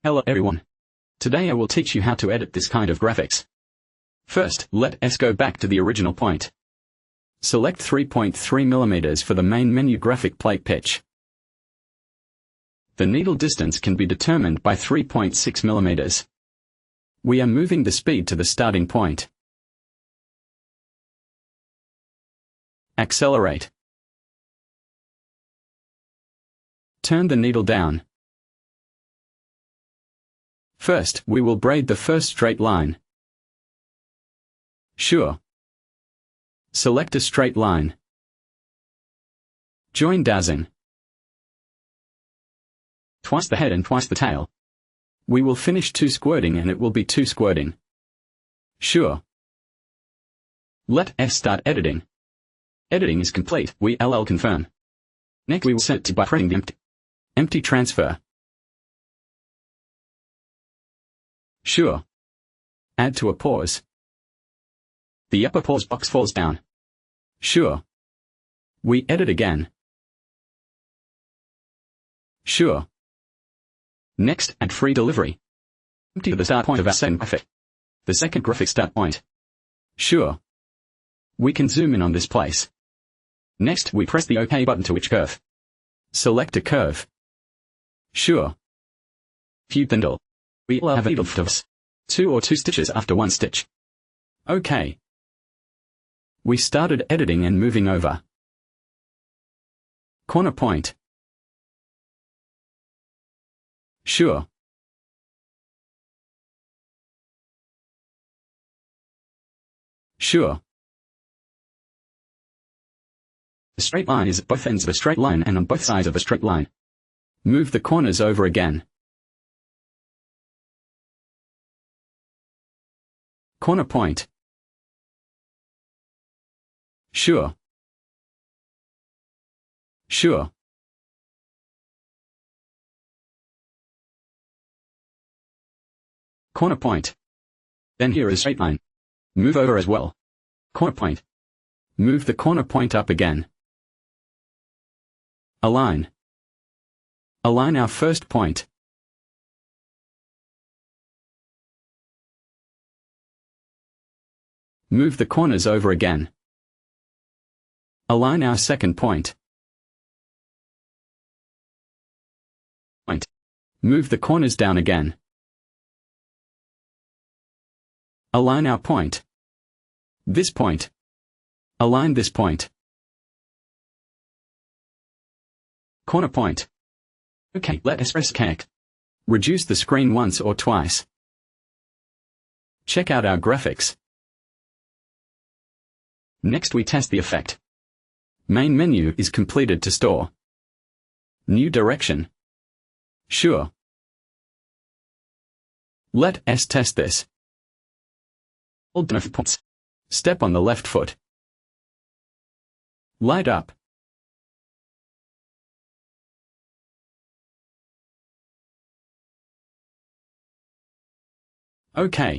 Hello everyone. Today I will teach you how to edit this kind of graphics. First, let us go back to the original point. Select 3.3 mm for the main menu graphic plate pitch. The needle distance can be determined by 3.6 mm. We are moving the speed to the starting point. Accelerate. Turn the needle down. First, we will braid the first straight line. Sure. Select a straight line. Join dazing. Twice the head and twice the tail. We will finish 2 squirting and it will be 2 squirting. Sure. Let us start editing. Editing is complete. We will confirm. Next we will set it by pressing the empty transfer. Sure. Add to a pause. The upper pause box falls down. Sure. We edit again. Sure. Next, add free delivery. Empty to the start point of our second graphic. The second graphic start point. Sure. We can zoom in on this place. Next, we press the OK button to each curve. Select a curve. Sure. View the needle. We will have a needle of 2 or 2 stitches after 1 stitch. OK. We started editing and moving over. Corner point. Sure. Sure. A straight line is at both ends of a straight line and on both sides of a straight line. Move the corners over again. Corner point. Sure. Sure. Corner point. Then here is a straight line. Move over as well. Corner point. Move the corner point up again. Align. Align our first point. Move the corners over again. Align our second point. Move the corners down again. Align our point. This point. Align this point. Corner point. OK, let us press connect. Reduce the screen once or twice. Check out our graphics. Next we test the effect. Main menu is completed to store. New direction. Sure. Let us test this. Hold down points. Step on the left foot. Light up. OK.